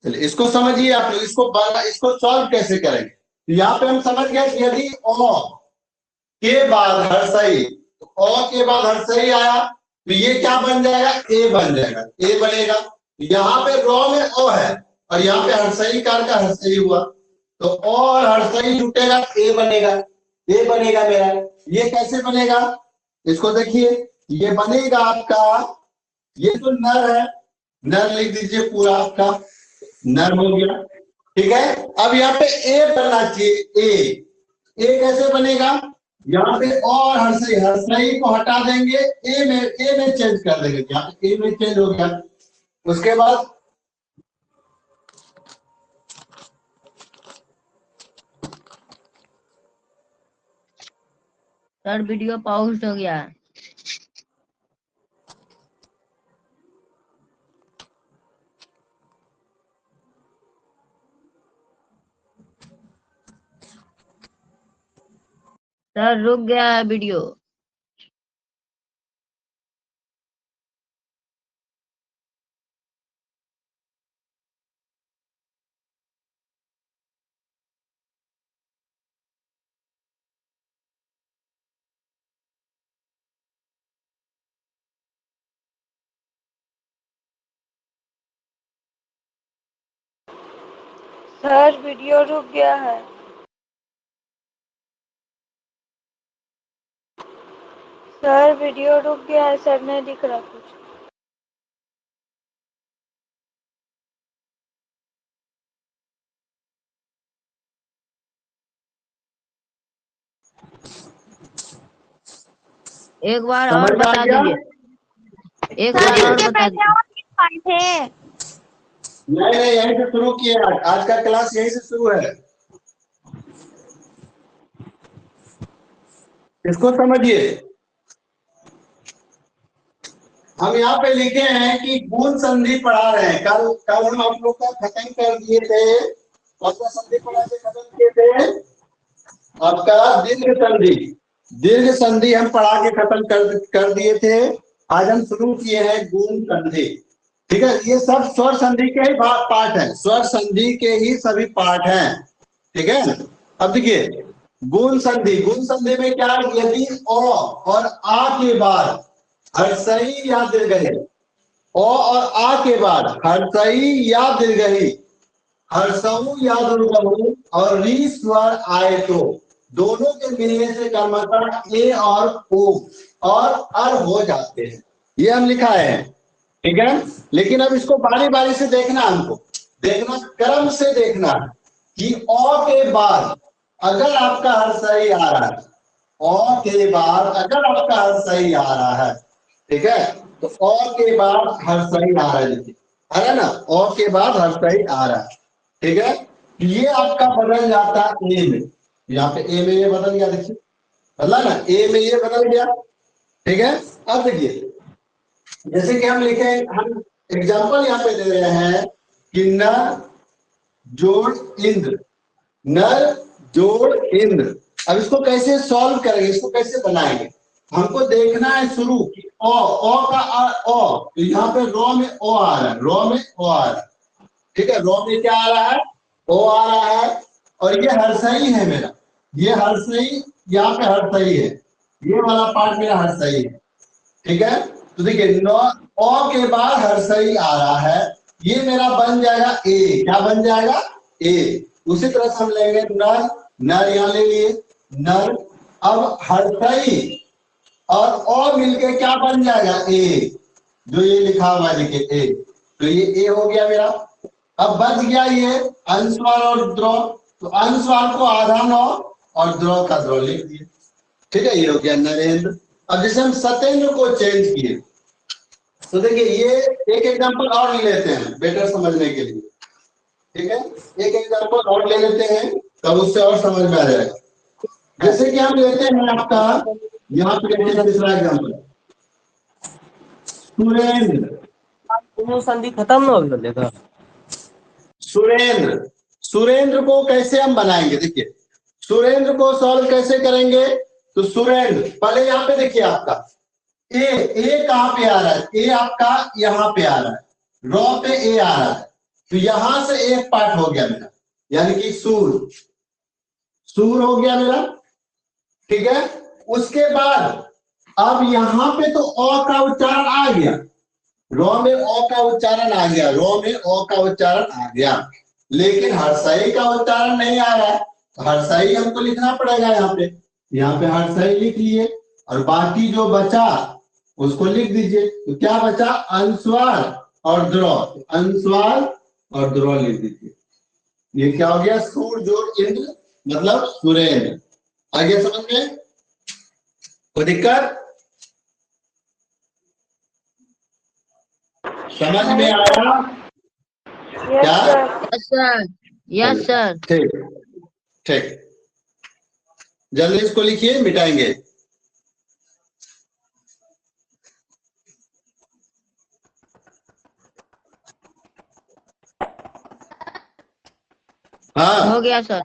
चलिए इसको समझिए आप लोग, इसको सॉल्व कैसे करेंगे। तो यहाँ पे हम समझ गए कि यदि अ के बाद हर्षई, तो अ के बाद हर्षई आया तो ये क्या बन जाएगा, ए बन जाएगा, ए बनेगा। यहाँ पे रॉ में अ है और यहाँ पे हर्षई कार का हर्षई हुआ, तो अ और हर्षई जुटेगा, ए बनेगा, ए बनेगा मेरा। ये कैसे बनेगा, इसको देखिए, ये बनेगा आपका, ये तो नर है, नर लिख दीजिए पूरा आपका, नर हो गया। ठीक है, अब यहाँ पे ए बनना चाहिए, ए कैसे बनेगा, यहाँ पे और हर्षई, हर्षई को हटा देंगे, ए में चेंज कर देंगे, यहाँ पे ए में चेंज हो गया। उसके बाद सर वीडियो पॉज हो गया। सर रुक गया है वीडियो। सर वीडियो रुक गया है। सर वीडियो रुक गया है सर, नहीं दिख रहा कुछ। एक बार समझ और में आ बता गया? दीजिए, एक बार और बता दीजिए। नहीं यहीं से शुरू किए, आज का क्लास यहीं से शुरू है, इसको समझिए। हम यहाँ पे लिखे हैं कि गुण संधि पढ़ा रहे हैं, कल हम आप लोग का खत्म कर दिए थे, कौन सा संधि पढ़ा के खत्म किए थे, आपका दीर्घ संधि, दीर्घ संधि हम पढ़ा के खत्म कर दिए थे। आज हम शुरू किए हैं गुण संधि। ठीक है, ये सब स्वर संधि के ही पार्ट है, स्वर संधि के ही सभी पार्ट हैं। ठीक है, अब देखिए गुण संधि, गुण संधि में क्या, यदि अ और आ के बाद हर्षई या दीर्घई, अ और आ के बाद हर्षई या दीर्घई, हर्षऊ या दुर्गमु और री स्वर आए तो दोनों के मिलने से कर्मतः ए और ओ और अर हो जाते हैं, ये हम लिखा है। ठीक है, लेकिन अब इसको बारी बारी से देखना, हमको देखना, क्रम से देखना कि अ के बाद अगर आपका हर्षई आ रहा है, अ के बाद अगर आपका हर्षई आ रहा है, ठीक है, तो अ के बाद हर्षई आ रहा है, है ना, अ के बाद हर्षई आ रहा है। ठीक है, ये आपका बदल जाता है ए में, यहाँ पे ए में ये बदल गया, देखिए बदला ना, ए में ये बदल गया। ठीक है, अब देखिए जैसे कि हम लिखे, हम एग्जांपल यहाँ पे दे रहे हैं कि नर जोड़ इंद्र, नर जोड़ इंद्र। अब इसको कैसे सॉल्व करेंगे, इसको कैसे बनाएंगे, हमको देखना है शुरू कि ओ का ओ, तो यहाँ पे रॉ में ओ आ रहा है, रॉ में ओ आ रहा है। ठीक है, रॉ में क्या आ रहा है, ओ आ रहा है, और ये हर्षई है मेरा, ये हर्षई, यहाँ पे हर्षई है, ये वाला पार्ट मेरा हर्षई है। ठीक है, तो देखिए ओ के बाद हर्षई आ रहा है, ये मेरा बन जाएगा ए, क्या बन जाएगा, ए। उसी तरह से हम लेंगे नर, नर यहाँ ले लिए नर, अब हर्षई और ओ मिलके क्या बन जाएगा, ए, जो ये लिखा हुआ है देखिए ए, तो ये ए हो गया मेरा। अब बच गया ये अंशवार और द्रव, तो अंशवार को आधा नौ और द्रव का द्रव लिख दिए। ठीक है, ये हो गया नरेंद्र। अब जैसे हम सत्येंद्र को चेंज किए, तो देखिए ये एक एग्जांपल और ले लेते हैं बेटर समझने के लिए। ठीक है, एक एग्जांपल और ले लेते हैं, तब उससे और समझ में आ जाएगा। जैसे कि हम लेते हैं आपका, यहाँ पे लेते हैं दूसरा एग्जांपल, सुरेंद्र, संधि खत्म ना हो गया। सुरेंद्र, सुरेंद्र को कैसे हम बनाएंगे, देखिए सुरेंद्र को सॉल्व कैसे करेंगे, तो सुरेंद्र पहले यहाँ पे देखिए आपका ए कहाँ पे आ रहा है, ए आपका यहाँ पे आ रहा है, रॉ पे ए आ रहा है, तो यहां से एक पार्ट हो गया मेरा, यानी कि सूर, सूर हो गया मेरा, ठीक है। उसके बाद अब यहां पे तो अ का उच्चारण आ गया, रॉ में अ का उच्चारण आ गया, रॉ में अ का उच्चारण आ गया, लेकिन हर्षई का उच्चारण नहीं आ रहा है। हर्षई हमको लिखना पड़ेगा यहाँ पे हर्षई लिख लिए, और बाकी जो बचा उसको लिख दीजिए। तो क्या बचा, अनुस्वार और द्रव, अनुस्वार और द्रव लिख दीजिए। ये क्या हो गया, सूर जोड़ इंद्र मतलब सुरेंद्र। आगे समझ में कोई दिक्कत, समझ में आया क्या? Yes sir. Yes sir. ठीक ठीक, जल्दी इसको लिखिए, मिटाएंगे। हाँ हो गया सर।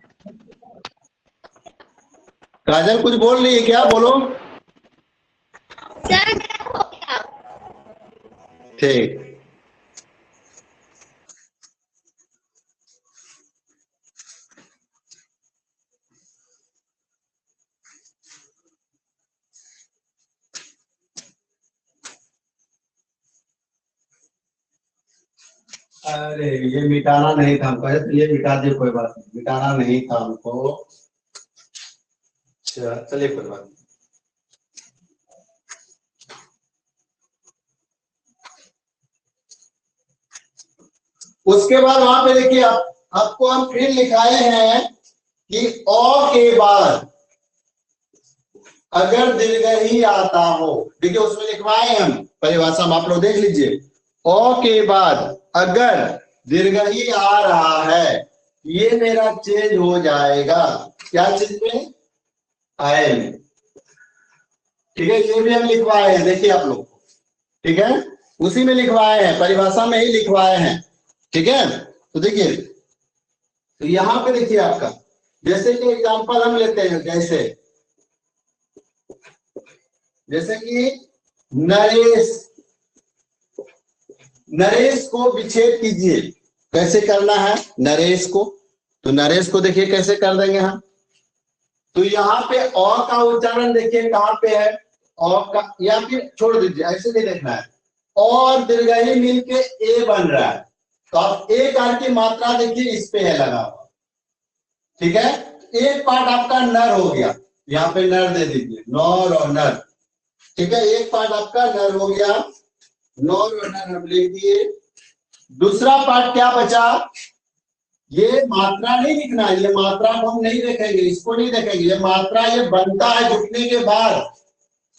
काजल कुछ बोल रही है क्या, बोलो। ठीक, अरे ये मिटाना नहीं था हमको, चलिए मिटा दिए, कोई बात नहीं, मिटाना नहीं था हमको, चलिए कोई बात नहीं। उसके बाद वहां पे देखिए, आपको हम फिर लिखाए हैं कि अ के बाद अगर दीर्घई आता हो, देखिए उसमें लिखवाए हम परिभाषा में, आप लोग देख लीजिए। अ के बाद अगर दीर्घई आ रहा है, ये मेरा चेंज हो जाएगा, क्या चीज में, आय में, ठीक है। ये भी हम लिखवाए हैं, देखिए आप लोग, ठीक है, उसी में लिखवाए हैं, परिभाषा में ही लिखवाए हैं, ठीक है। तो देखिए, तो यहां पे देखिए आपका, जैसे कि एग्जांपल हम लेते हैं, जैसे कि नरेश, नरेश को विच्छेद कीजिए, कैसे करना है नरेश को, तो नरेश को देखिए कैसे कर देंगे हम। तो यहाँ पे अ का उच्चारण देखिए कहां पे है, अ का, या फिर छोड़ दीजिए, ऐसे नहीं देखना है, और दीर्घई मिलके ए बन रहा है, तो आप ए कार की मात्रा देखिए इस पे है लगा हुआ, ठीक है। एक पार्ट आपका नर हो गया, यहाँ पे नर दे दीजिए, नौर और नर, ठीक है। एक पार्ट आपका नर हो गया, नौर और नर हम लिख दिए। दूसरा पार्ट क्या बचा, ये मात्रा नहीं लिखना है, ये मात्रा हम नहीं देखेंगे, इसको नहीं देखेंगे, ये मात्रा ये बनता है जुटने के बाद,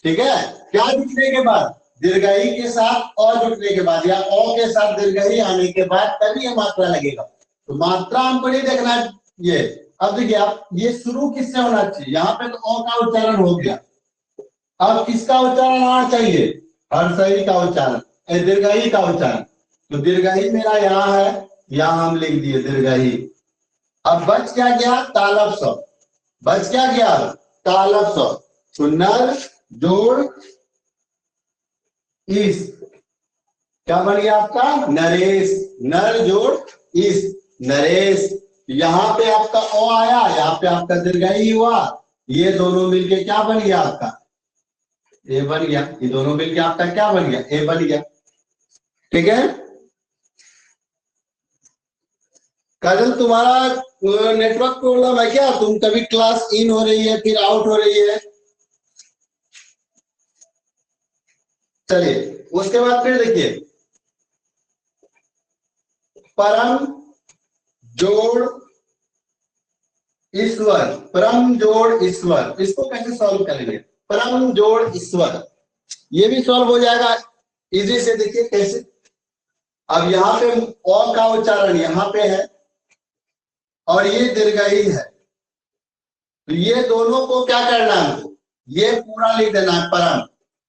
ठीक है। क्या जुटने के बाद, दीर्घई के साथ और जुटने के बाद, या अ के साथ दीर्घई आने के बाद तभी ये मात्रा लगेगा। तो मात्रा हमको नहीं देखना है ये। अब देखिए आप, ये शुरू किससे होना चाहिए, यहाँ पे तो अ का उच्चारण हो गया, अब किसका उच्चारण आना चाहिए, हर्षई का उच्चारण, दीर्घई का उच्चारण। तो दीर्घई मेरा यहाँ है, यहाँ हम लिख दिए दीर्घई। अब बच क्या गया, तालव स्व, बच क्या गया, तालव स्व। तो नर जोड़ इस, क्या बन गया आपका, नरेश, नर जोड़ इस, नरेश। यहाँ पे आपका ओ आया, यहाँ पे आपका दीर्घई हुआ, ये दोनों मिलके क्या बन गया आपका, ए बन गया, ये दोनों मिलके आपका क्या बन गया, ए बन गया, ठीक है। काजल तुम्हारा नेटवर्क प्रॉब्लम है क्या, तुम कभी क्लास इन हो रही है फिर आउट हो रही है, चलिए। उसके बाद फिर देखिए, परम जोड़ ईश्वर, परम जोड़ ईश्वर, इसको कैसे सॉल्व करेंगे, परम जोड़ ईश्वर, ये भी सॉल्व हो जाएगा इजी से, देखिए कैसे। अब यहाँ पे अ का उच्चारण यहाँ पे है, और ये दीर्घई है, तो ये दोनों को क्या करना है हमको, ये पूरा लिख देना है, परम,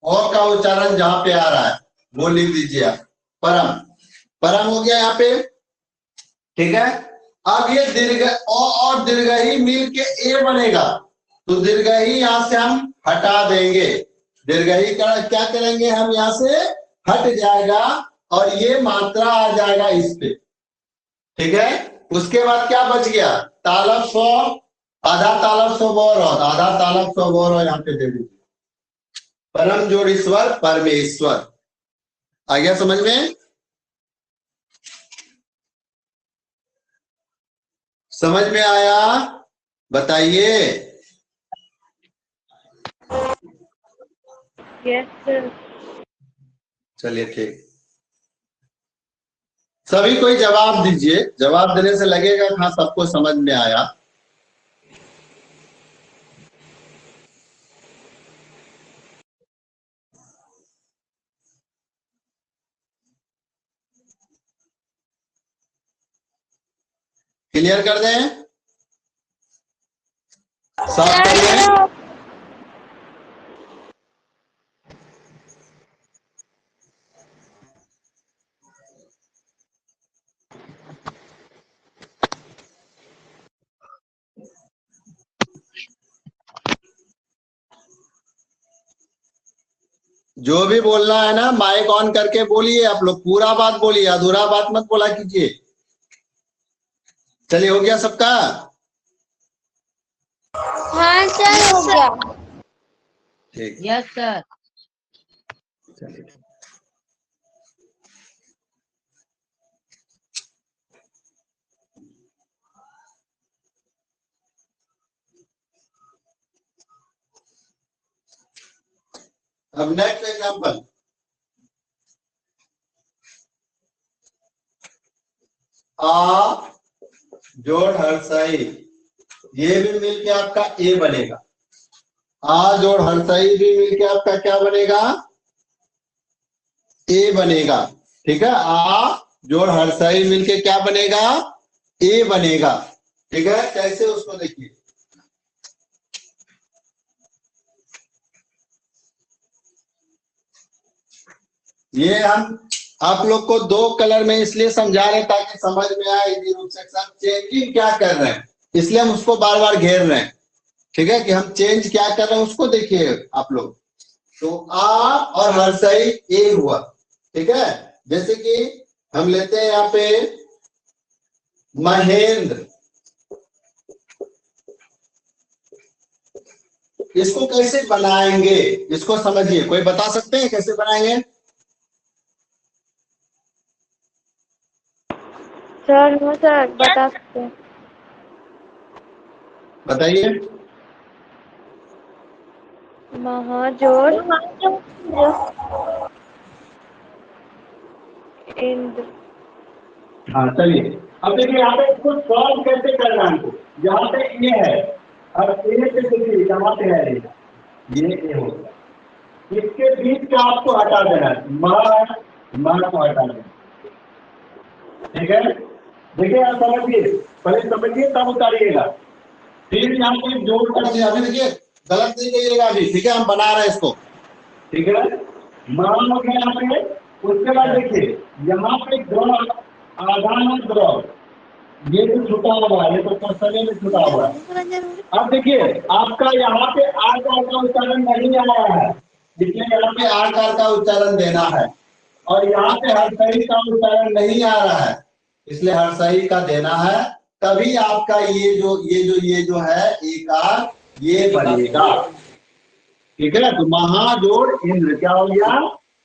अ का उच्चारण जहां पे आ रहा है वो लिख दीजिए आप, परम, परम हो गया यहाँ पे, ठीक है। अब ये दीर्घ अ और दीर्घई मिल के ए बनेगा, तो दीर्घई यहां से हम हटा देंगे, दीर्घई का क्या करेंगे हम, यहां से हट जाएगा, और ये मात्रा आ जाएगा इस पे, ठीक है, उसके बाद क्या बच गया, तालब सौ, आधा तालब सौ और आधा तालब सौ और यहाँ पे दे दीजिए। परम जोड़ीश्वर परमेश्वर। आ गया समझ में? समझ में आया? बताइए। Yes sir. चलिए ठीक, सभी कोई जवाब दीजिए, जवाब देने से लगेगा हाँ सबको समझ में आया। क्लियर कर दें, साफ कर दें। जो भी बोलना है ना माइक ऑन करके बोलिए, आप लोग पूरा बात बोलिए, अधूरा बात मत बोला कीजिए। चलिए, हो गया सबका? हाँ सर हो गया। ठीक, यस सर। चलिए। अब नेक्स्ट एग्जांपल, आ जोड़ हर्षाई, ये भी मिलके आपका ए बनेगा। आ जोड़ हर्षाई भी मिलके आपका क्या बनेगा, ए बनेगा। ठीक है, आ जोड़ हर्षाई मिलके क्या बनेगा, ए बनेगा। ठीक है, कैसे उसको देखिए। ये हम आप लोग को दो कलर में इसलिए समझा रहे हैं ताकि समझ में आए इजी रूप से चेंजिंग क्या कर रहे हैं, इसलिए हम उसको बार बार घेर रहे हैं। ठीक है, कि हम चेंज क्या कर रहे हैं उसको देखिए आप लोग। तो आ और हर्षई ए हुआ। ठीक है, जैसे कि हम लेते हैं यहाँ पे महेंद्र, इसको कैसे बनाएंगे, इसको समझिए। कोई बता सकते हैं कैसे बनाएंगे? सर हो सर बता सकते हैं। बताइए। महाजोड़ इंद्र। हाँ चलिए, अब देखिए यहाँ पे इसको सॉल्व कैसे करना है हमको। यहाँ पे ये है और ए पे देखिए यहाँ पे है ये ए होगा, इसके बीच का आपको हटा देना है, मां को हटा देना। ठीक है, देखिए आप समझिए, पहले समझिए तब उतारिएगा। फिर यहाँ पे जोड़ कर दिया, अभी देखिए गलत नहीं करिएगा अभी। ठीक है, हम बना रहे हैं इसको। ठीक है, मां हो गया यहाँ पे। उसके बाद देखिए यहाँ पे द्रव, आधान द्रव, ये तो छुटा हुआ है, ये तो क्वेश्चन में छुटा हुआ है। अब देखिए आपका यहाँ पे आकार का उच्चारण नहीं आया है, इसलिए यहाँ पे आकार का उच्चारण देना है। और यहाँ पे हर्षई का उच्चारण नहीं आ रहा है, इसलिए हर्षई का देना है। तभी आपका ये जो है एकार ये बनेगा। ठीक है, तो महाजोड़ इंद्र क्या हो गया,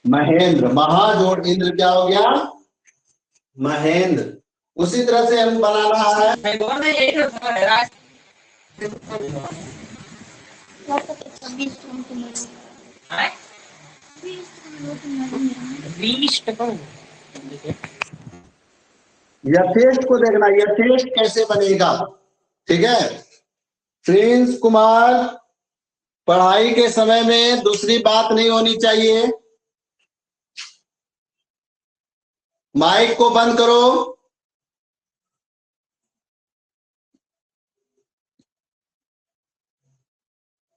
महेंद्र। महाजोड़ इंद्र क्या हो गया, महेंद्र। उसी तरह से हम बनाना है यथेष्ट को देखना, यथेष्ट कैसे बनेगा। ठीक है, प्रिंस कुमार, पढ़ाई के समय में दूसरी बात नहीं होनी चाहिए। माइक को बंद करो।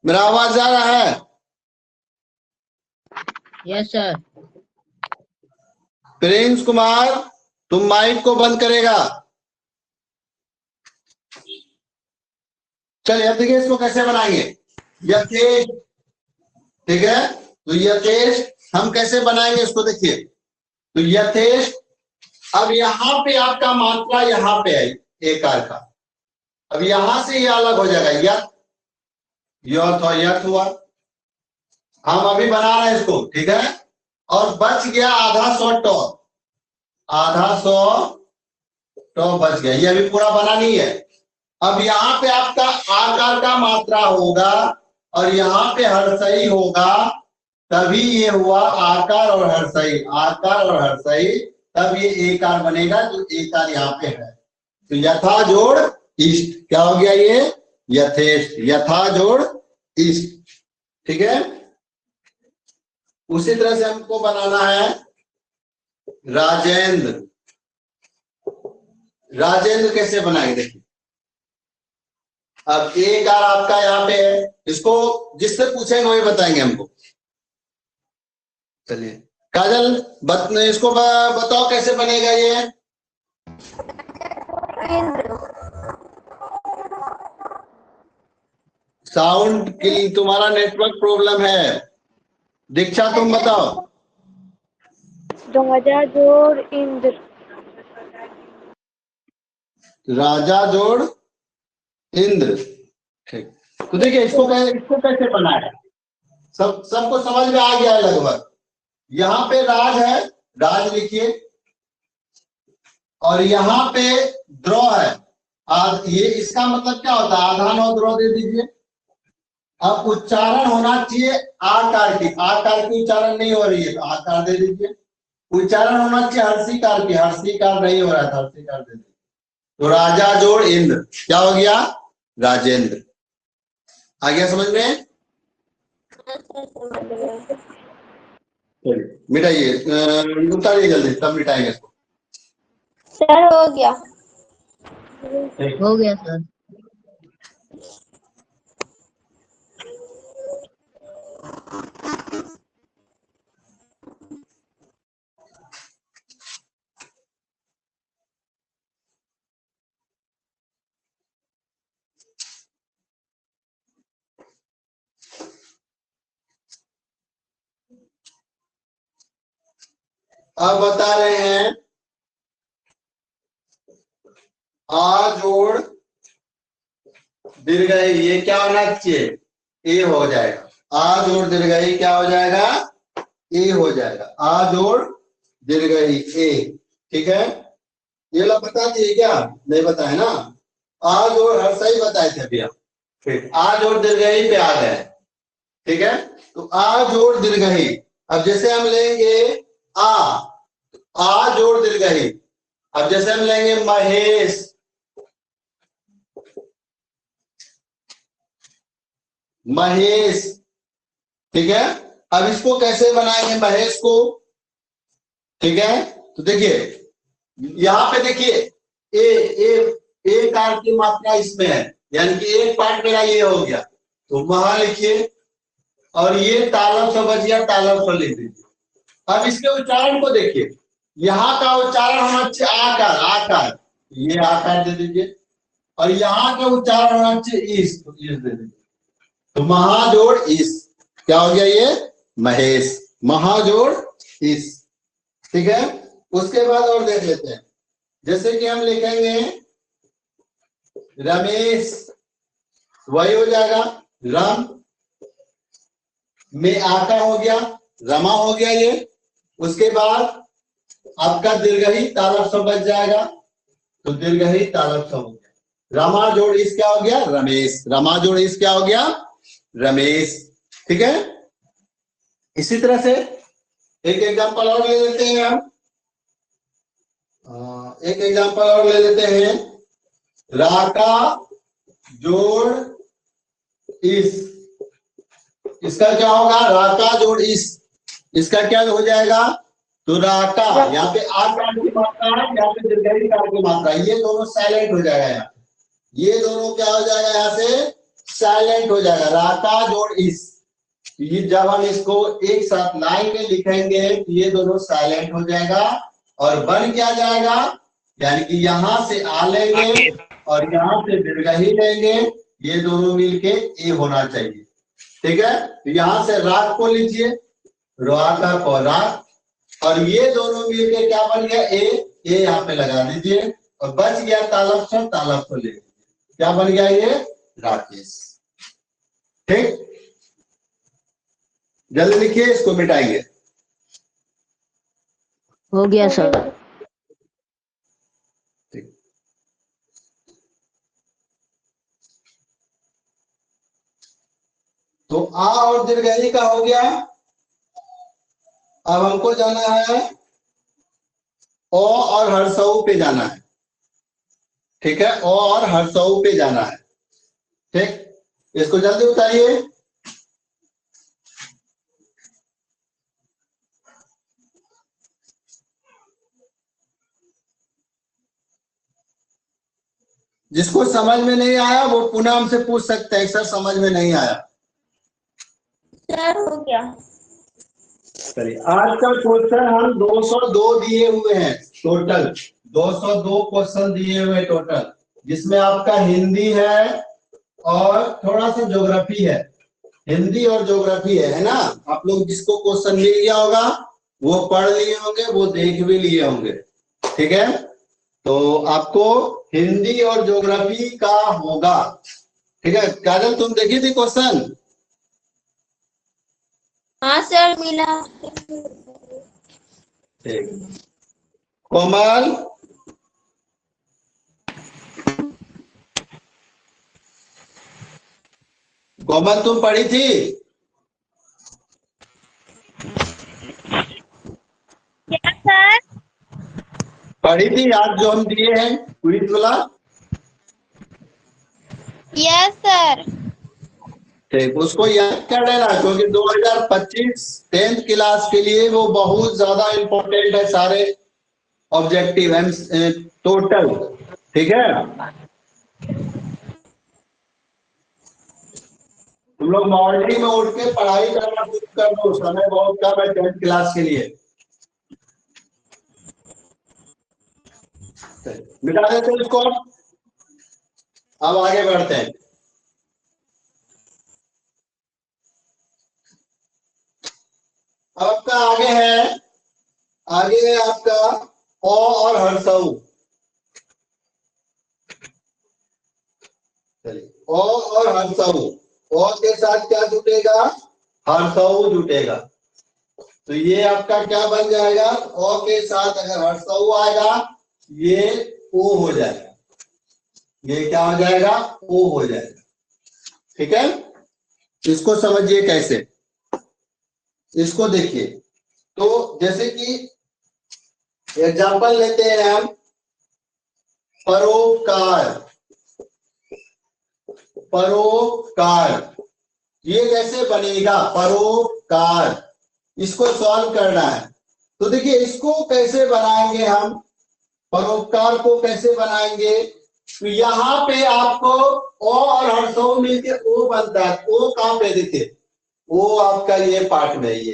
मेरा आवाज आ रहा है? Yes sir. प्रिंस कुमार, तुम माइक को बंद करेगा। चलिए अब देखिए इसको कैसे बनाएंगे, यथेष्ट। ठीक है, तो यथेष्ट हम कैसे बनाएंगे इसको देखिए। तो यथेष्ट अब यहाँ पे आपका मात्रा यहाँ पे है एकार का, अब यहां से ये अलग हो जाएगा, यथ हुआ। हम अभी बना रहे हैं इसको, ठीक है। और बच गया आधा सौ टॉ बच गया, ये अभी पूरा बना नहीं है। अब यहाँ पे आपका आकार का मात्रा होगा और यहाँ पे हर्षई होगा, तभी ये हुआ आकार और हर्षई, आकार और हर्षई, तब ये एकार बनेगा, जो एकार यहाँ पे है। तो यथा जोड़ इष्ट, क्या हो गया ये, यथेष्ट, यथा जोड़ इष्ट, ठीक है। उसी तरह से हमको बनाना है राजेंद्र। राजेंद्र कैसे बनाएंगे देखिए, अब एकार आपका यहाँ पे है, इसको जिससे पूछेंगे वही बताएंगे हमको। चलिए काजल इसको बताओ कैसे बनेगा ये। साउंड की तुम्हारा नेटवर्क प्रॉब्लम है। दीक्षा तुम बताओ। राजा जोड़ इंद्र। राजा जोड़ इंद्र, ठीक। तो देखिए इसको कैसे बनाए, सबको समझ में आ गया है लगभग। यहाँ पे राज है, राज लिखिए, और यहाँ पे द्रो है, ये इसका मतलब क्या होता है, आधान और द्रो दे दीजिए। अब उच्चारण होना चाहिए आकार की, आकार की उच्चारण नहीं हो रही है तो आकार दे दीजिए। उच्चारण होना चाहिए हर्षिकार की, हर्षिकार नहीं हो रहा था, हर्षिकार दे दीजिए। तो राजा जोड़ इंद्र क्या हो गया, राजेंद्र। आ गया समझ में। मिटाइए, उतारिए जल्दी, तब मिटाएंगे इसको। सर हो गया। हो गया सर। अब बता रहे हैं आ जोड़ दीर्घई, ये क्या होना चाहिए, ए हो जाएगा। आ जोड़ दीर्घई क्या हो जाएगा, ए हो जाएगा। आ जोड़ दीर्घई ए, ठीक है। ये लोग बता दिए क्या, नहीं बताए ना। आ जोड़ हर्षई बताए थे अभी आप, ठीक। आ जोड़ दीर्घई पे आ गए, ठीक है। तो आ जोड़ दीर्घई, अब जैसे हम लेंगे आ जोड़ दीर्घई, अब जैसे हम लेंगे महेश, महेश, ठीक है। अब इसको कैसे बनाएंगे महेश को, ठीक है। तो देखिए यहां पे देखिए ए कार की मात्रा इसमें है, यानी कि एक पार्ट मेरा ये हो गया, तो वहां लिखिए, और ये तालब से बच गया, तालब से लिख दीजिए। अब इसके उच्चारण को देखिए, यहाँ का उच्चारण होना चाहिए आकार, आकार, ये आकार दे दीजिए, और यहाँ का उच्चारण होना चाहिए इस, तो इस दे दीजिए। तो महाजोड़ इस, क्या हो गया ये, महेश, महाजोड़ इस, ठीक है। उसके बाद और देख लेते हैं, जैसे कि हम लिखेंगे रमेश, वही हो जाएगा रम में आका हो गया, रमा हो गया ये। उसके बाद आपका दीर्घई तालब सब बच जाएगा, तो दीर्घई तालब सब हो गया। रमा जोड़ इस क्या हो गया, रमेश, रमा जोड़ इस क्या हो गया, रमेश, ठीक है। इसी तरह से एक एग्जांपल और ले लेते हैं हम, एक एग्जांपल और ले लेते हैं, राका जोड़ इस, इसका क्या होगा, राका जोड़ इस, इसका क्या हो जाएगा, तो राका, यहाँ पे आकार की मात्रा है, यहाँ पे दीर्घई कार की मात्रा, ये दोनों साइलेंट हो जाएगा, यहाँ ये दोनों क्या हो जाएगा, यहाँ से साइलेंट हो जाएगा, राका जोड़ इस। ये जब हम इसको एक साथ लाइन में लिखेंगे तो ये दोनों साइलेंट हो जाएगा, और बन क्या जाएगा, यानी कि यहाँ से आ लेंगे और यहाँ से दीर्घई लेंगे, ये दोनों मिलके ए होना चाहिए, ठीक है। तो यहाँ से राग को लीजिए, राका को राग, और ये दोनों मिलके क्या बन गया, ए, ये यहाँ पे लगा दीजिए और बच गया तालब से, तालब को ले लीजिए। क्या बन गया ये? राकेश। ठीक, जल्दी लिखिए, इसको मिटाएंगे। हो गया सर। ठीक, तो आ और दीर्घई का हो गया। अब हमको जाना है ओ और हर्षऊ पे जाना है। ठीक है, ओ और हर्षऊ पे जाना है। ठीक, इसको जल्दी उतारिए। जिसको समझ में नहीं आया वो पुनः हमसे पूछ सकते हैं, सर समझ में नहीं आया। सर हो गया। चलिए, आज का क्वेश्चन हम 202 दिए हुए हैं टोटल। 202 क्वेश्चन दिए हुए टोटल, जिसमें आपका हिंदी है और थोड़ा सा ज्योग्राफी है। हिंदी और ज्योग्राफी है ना। आप लोग जिसको क्वेश्चन मिल गया होगा वो पढ़ लिए होंगे, वो देख भी लिए होंगे। ठीक है, तो आपको हिंदी और ज्योग्राफी का होगा। ठीक है, काजल तुम देखी थी क्वेश्चन? हाँ सर मिला। ठीक, कोमल कोमल तुम पढ़ी थी? क्या सर? पढ़ी थी आज जो हम दिए हैं क्विज वाला? Yes sir. ठीक, उसको याद कर लेना, क्योंकि 2025 10th क्लास के लिए वो बहुत ज्यादा इंपॉर्टेंट है, सारे ऑब्जेक्टिव एंड टोटल। ठीक है, तुम लोग मॉर्निंग में उठ के पढ़ाई करना शुरू कर दो, समय बहुत कम है 10th क्लास के लिए। मिटा देते हैं इसको। अब आगे बढ़ते हैं। अब आपका आगे है, आगे है आपका ओ और हर्षऊ। चलिए, ओ और हर्षऊ। ओ के साथ क्या जुटेगा? हर्षऊ जुटेगा। तो ये आपका क्या बन जाएगा? ओ के साथ अगर हर्षऊ आएगा ये ओ हो जाएगा। ये क्या हो जाएगा? ओ हो जाएगा। ठीक है, इसको समझिए कैसे, इसको देखिए। तो जैसे कि एग्जाम्पल लेते हैं हम, परोपकार। परोपकार ये कैसे बनेगा? परोपकार, इसको सॉल्व करना है। तो देखिए इसको कैसे बनाएंगे हम, परोपकार को कैसे बनाएंगे? तो यहाँ पे आपको ओ और हर्षऊ मिलके ओ बनता है। ओ कहाँ पे? देखिए ओ आपका ये पार्ट में, ये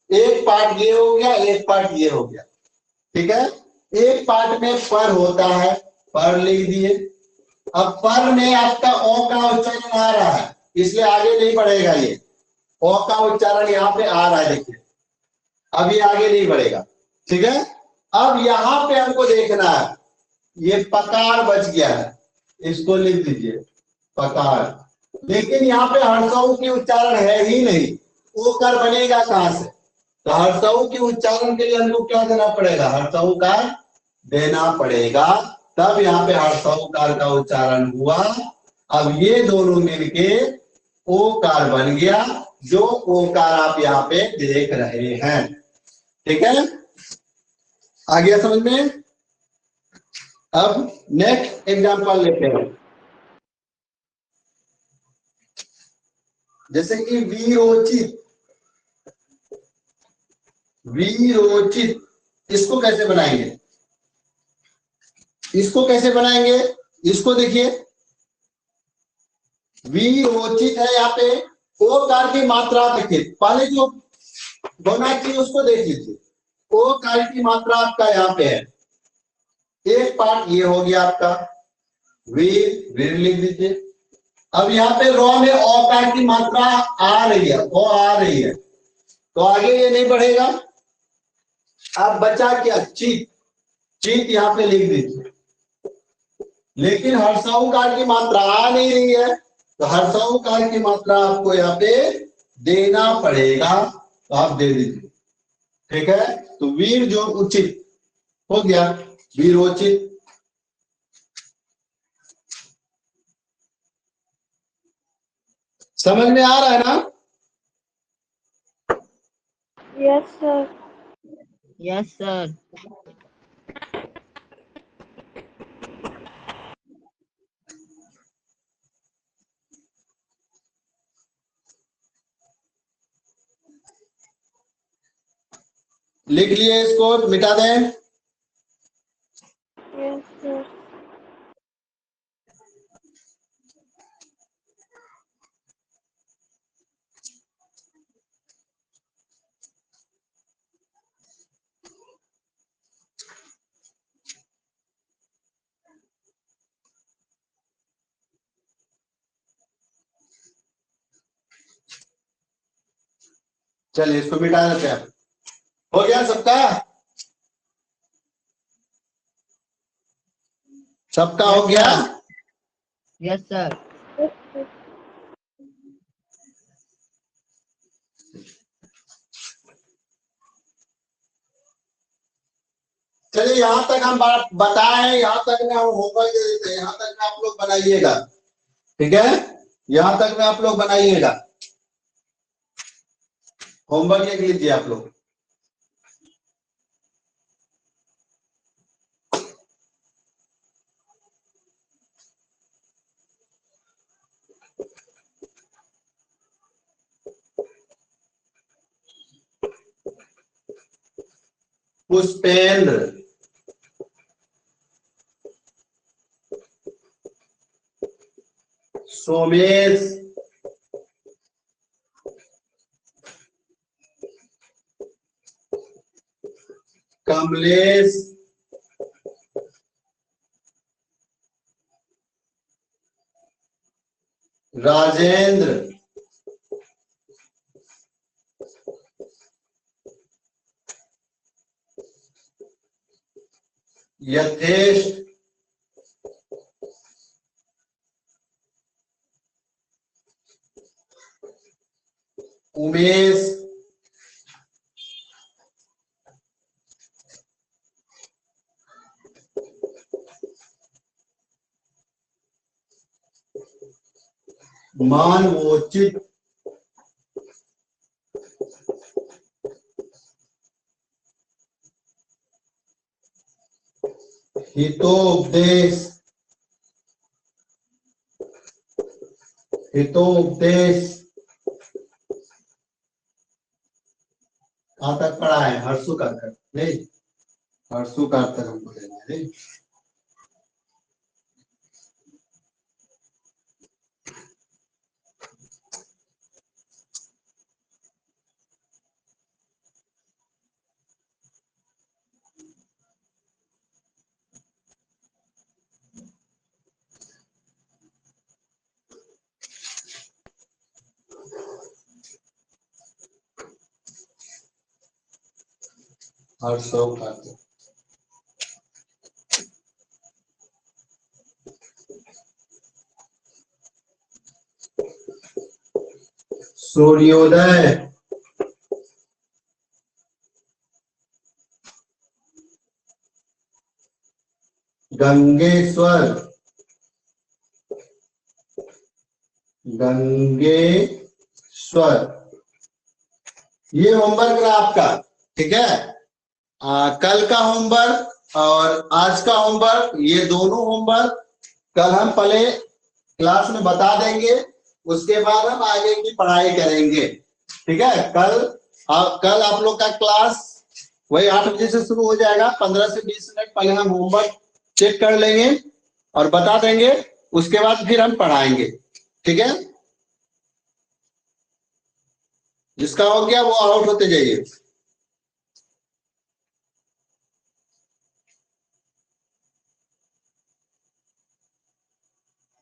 एक पार्ट ये हो गया, एक पार्ट ये हो गया। ठीक है, एक पार्ट में पर होता है, पर लिख दिए। अब पर में आपका ओ का उच्चारण आ रहा है, इसलिए आगे नहीं बढ़ेगा। ये ओ का उच्चारण यहाँ पे आ रहा है, देखिए अब ये आगे नहीं बढ़ेगा। ठीक है, अब यहाँ पे हमको देखना है, ये पकार बच गया है, इसको लिख दीजिए पकार। लेकिन यहाँ पे हर्षऊ की उच्चारण है ही नहीं, ओ कर बनेगा कहां से? तो हर्षऊ के उच्चारण के लिए हमको क्या देना पड़ेगा? हर्षऊ कार देना पड़ेगा, तब यहाँ पे हर्षऊ कार का उच्चारण हुआ। अब ये दोनों मिलके ओकार बन गया, जो ओकार आप यहाँ पे देख रहे हैं। ठीक है, आ गया समझ में? अब नेक्स्ट एग्जांपल लेते हैं, जैसे कि वीरोचित। वीरोचित, इसको कैसे बनाएंगे? इसको कैसे बनाएंगे? इसको देखिए, वीरोचित है, यहाँ पे ओकार की मात्रा देखिए, पहले जो होना चाहिए उसको देख लीजिए। ओकार की मात्रा आपका यहाँ पे है, एक पार्ट ये हो गया आपका वीर, वीर लिख दीजिए। अब यहाँ पे रॉ में ओकार की मात्रा आ रही है, ओ आ रही है, तो आगे ये नहीं बढ़ेगा। अब बचा क्या? चित। चित यहाँ पे लिख दीजिए। लेकिन हर्षौकार की मात्रा आ नहीं रही है, तो हर्षौकार की मात्रा आपको यहाँ पे देना पड़ेगा, तो आप दे दीजिए। ठीक है, तो वीर जो उचित हो गया, वीरोचित। समझ में आ रहा है ना? Yes sir. Yes sir. लिख लिए, इसको मिटा दें। Yes sir. चलिए इसको मिटा देते हैं। हो गया सबका? सबका हो गया? Yes sir. चलिए यहाँ तक हम बात बताएं, यहाँ तक में हम होमवर्क दे देते हैं, यहाँ तक में आप लोग बनाइएगा। ठीक है, यहाँ तक में आप लोग बनाइएगा, होमवर्क लिख लीजिए आप लोग। पुष्पेंद्र, सोमेश, कमलेश, राजेंद्र, यथेश, उमेश, मानवोचित, हितोपदेश, हितोपदेश। कहाँ तक पढ़ा है? हर्षु का तक नहीं, हर्षु का तक हमको लेना है नहीं। हर्षौ का तक। सूर्योदय, गंगेश्वर, गंगेश्वर। ये होमवर्क रहा आपका। ठीक है, कल का होमवर्क और आज का होमवर्क, ये दोनों होमवर्क कल हम पहले क्लास में बता देंगे, उसके बाद हम आगे की पढ़ाई करेंगे। ठीक है, कल आप लोग का क्लास वही 8 बजे से शुरू हो जाएगा। 15 से 20 मिनट पहले हम होमवर्क चेक कर लेंगे और बता देंगे, उसके बाद फिर हम पढ़ाएंगे। ठीक है, जिसका हो गया वो आउट होते जाइए।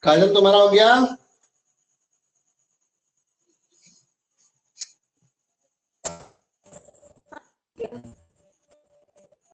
काजल तुम्हारा हो गया?